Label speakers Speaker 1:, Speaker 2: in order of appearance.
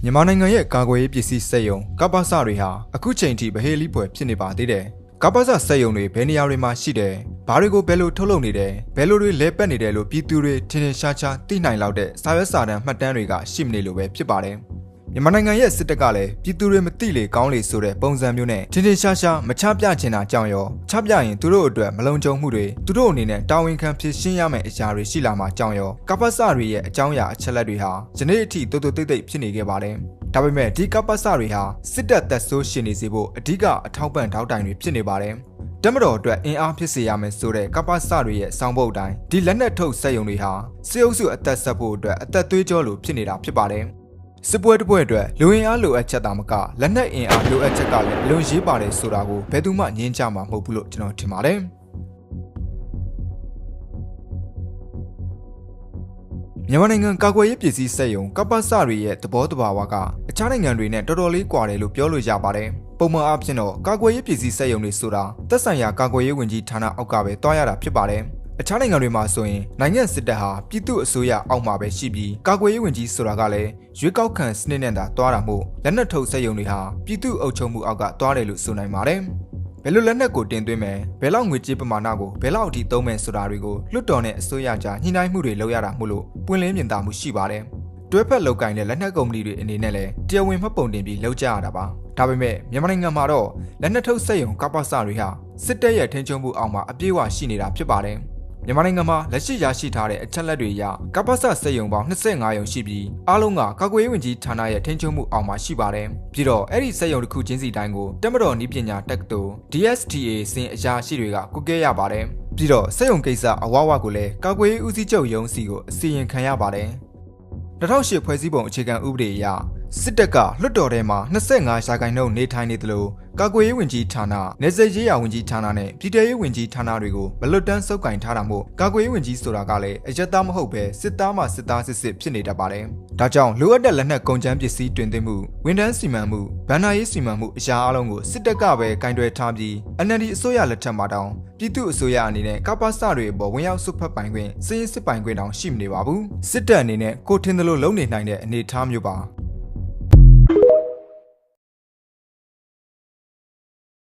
Speaker 1: မြန်မာနိုင်ငံရဲ့ကာကွယ်ရေးပစ္စည်းစက်ရုံကပ္ပစတွေဟာအခုချိန်ထိဗဟေလိပွဲဖြစ်နေပါသေးတယ်။ကပ္ပစစက်ရုံတွေဘယ်နေရာတွေမှာရှိတယ်။ဘာတွေကိုဘယ်လိုထုတ်လုပ်နေတယ်။ဘယ်လိုတွေလဲပတ်နေတယ်လို့ပြည်သူတွေထင်ထင်ရှားရှားသိနိုင်လောက်တဲ့စာရွက်စာတမ်းမှတ်တမ်းတွေကရှိမနေလို့ပဲဖြစ်ပါတယ်။မြန်မာနိုင်ငံရဲ့စစ်တပ်ကလည်းပြည်သူတွေမသိလေကောင်းလေဆိုတဲ့ပုံစံမျိုးနဲ့ထင်ထင်ရှားရှားမချပြချင်တာကြောင့်ရောချပြရင်သူတို့အတွက်မလုံခြုံမှုတွေသူတို့အနေနဲ့တာဝန်ခံဖြစ်ရှင်းရမယ့်အရာတွေရှိလာမှာကြောင့်ရောကပ္ပစတွေရဲ့အကြောင်းအရာအချက်လက်တွေဟာယနေ့အထိတိုးတိုးတိတ်တိတ်ဖြစ်နေခဲ့ပါတယ်။ဒါပေမဲ့ဒီကပ္ပစတွေဟာစစ်တပ်သက်ဆိုးရှင်နေစေဖို့အဓိကအထောက်ပံ့ထောက်တိုင်တွေဖြစ်နေပါတယ်။တမတော်အတွက်အင်အားဖြစ်စေရမယ်ဆိုတဲ့ကပ္ပစတွေရဲ့စောင်းပုတ်တိုင်းဒီလက်နက်ထုတ်စက်ရုံတွေဟာစစ်အုပ်စုအသက်ဆက်ဖို့အတွက်အသက်သွေးကြောလိုဖြစ်နေတာဖြစ်ပါတယ်။စစ်ပွဲတစ်ပွဲအတွက်လူအင်အားလိုအပ်ချက်တာမကလက်နက်အင်အားလိုအပ်ချက်ကလည်းအလွန်ရေးပါတယ်ဆိုတာကိုဘယ်သူမှငြင်းကြမှာမဟုတ်ဘူးလို့ကျွန်တော်ထင်ပါတယ်။မြန်မာနိုင်ငံကာကွယ်ရေးပစ္စည်းစက်ရုံကပ္ပစတွေရဲ့သဘောတဘာဝကအခြားနိုင်ငံတွေနဲ့တော်တော်လေးကွာတယ်လို့ပြောလို့ရပါတယ်။ပုံမှန်အားဖြင့်တော့ကာကွယ်ရေးပစ္စည်းစက်ရုံတွေဆိုတာသက်ဆိုင်ရာကာကွယ်ရေးဝန်ကြီးဌာနအောက်ကပဲတွားရတာဖြစ်ပါတယ်။အခြားနိုင်ငံတွေမှာဆိုရင်နိုင်ငံစစ်တပ်ဟာပြည်သူ့အစိုးရအောက်မှာပဲရှိပြီးကာကွယ်ရေးဝန်ကြီးဆိုတာကလည်းရွေးကောက်ခံစနစ်နဲ့သာတွားတာမို့လက်နက်ထုတ်စက်ရုံတွေဟာပြည်သူ့အုပ်ချုပ်မှုအောက်ကတွားတယ်လို့ဆိုနိုင်ပါတယ်။ဘယ်လိုလက်နက်ကိုတင်သွင်းမယ်ဘယ်လောက်ငွေကြေးပမာဏကိုဘယ်လောက်အထိသုံးမယ်ဆိုတာတွေကိုလွှတ်တော်နဲ့အစိုးရကြားညှိနှိုင်းမှုတွေလုပ်ရတာမို့လို့ပွင့်လင်းမြင်သာမှုရှိပါတယ်။တွဲဖက်လုပ်ကိုင်တဲ့လက်နက်ကုမ္ပဏီတွေအနေနဲ့လည်းတရားဝင်မှတ်ပုံတင်ပြီးလုပ်ကြရတာပါ။ဒါပေမဲ့မြန်မာနိုင်ငံမှာတော့လက်နက်ထုတ်စက်ရုံကပ္ပစတွေဟာစစ်တပ်ရဲ့ထိန်းချုပ်မှုအောက်မှာအပြည့်အဝရှိနေတာဖြစ်ပါတယ်။မြန်မာနိုင်ငံမှာလက်ရှိရရှိထားတဲ့အချက်လက်တွေအရကပ္ပစစက်ရုံပေါင်း25ရုံရှိပြီးအားလုံးကကာကွယ်ရေးဝန်ကြီးဌာနရဲ့ထိန်းချုပ်မှုအောက်မှာရှိပါတယ်။ပြီးတော့အဲ့ဒီစက်ရုံတစ်ခုချင်းစီတိုင်းကိုတပ်မတော်နည်းပညာတက္ကသိုလ် DSTA စင်အရာရှိတွေကကုကဲရပါတယ်။ပြီးတော့စက်ရုံကိစ္စအဝဝကိုလည်းကာကွယ်ရေးဦးစီးချုပ်ရုံးစီကိုအစီရင်ခံရပါတယ်။2008ဖွဲ့စည်းပုံအခြေခံဥပဒေအရစစ်တပ်ကလွှတ်တော်ထဲမှာ25ရာခိုင်နှုန်းနေထိုင်နေသလိုကာကွယ်ရေးဝန်ကြီးဌာန၊နယ်စပ်ရေးရာဝန်ကြီးဌာနနဲ့ပြည်ထရေးဝန်ကြီးဌာနတွေကိုမလွတ်တမ်းစုပ်ကိုင်ထားတာမို့ကာကွယ်ရေးဝန်ကြီးဆိုတာကလည်းအရက်သားမဟုတ်ပဲစစ်သားမှစစ်သားစစ်ဖြစ်နေတတ်ပါတယ်။ဒါကြောင့်လိုအပ်တဲ့လက်နက်ကုန်ကျန်းပစ္စည်းတွင်သွင်းမှုဝန်ထမ်းစီမံမှုဗဏ္ဍာရေးစီမံမှုအရာအလုံးကိုစစ်တပ်ကပဲကင်တွယ်ထားပြီး NLD အစိုးရလက်ထက်မှာတောင်ပြည်သူ့အစိုးရအနေနဲ့ကပ္ပစတွေအပေါ်ဝင်ရောက်စုဖက်ပိုင်ခွင့်စည်ရင်းစစ်ပိုင်ခွင့်တောင်ရှိမနေပါဘူး။စစ်တပ်အနေနဲ့ကိုထင်သလိုလုံနေနိုင်တဲ့အနေအထားမျိုးပါ။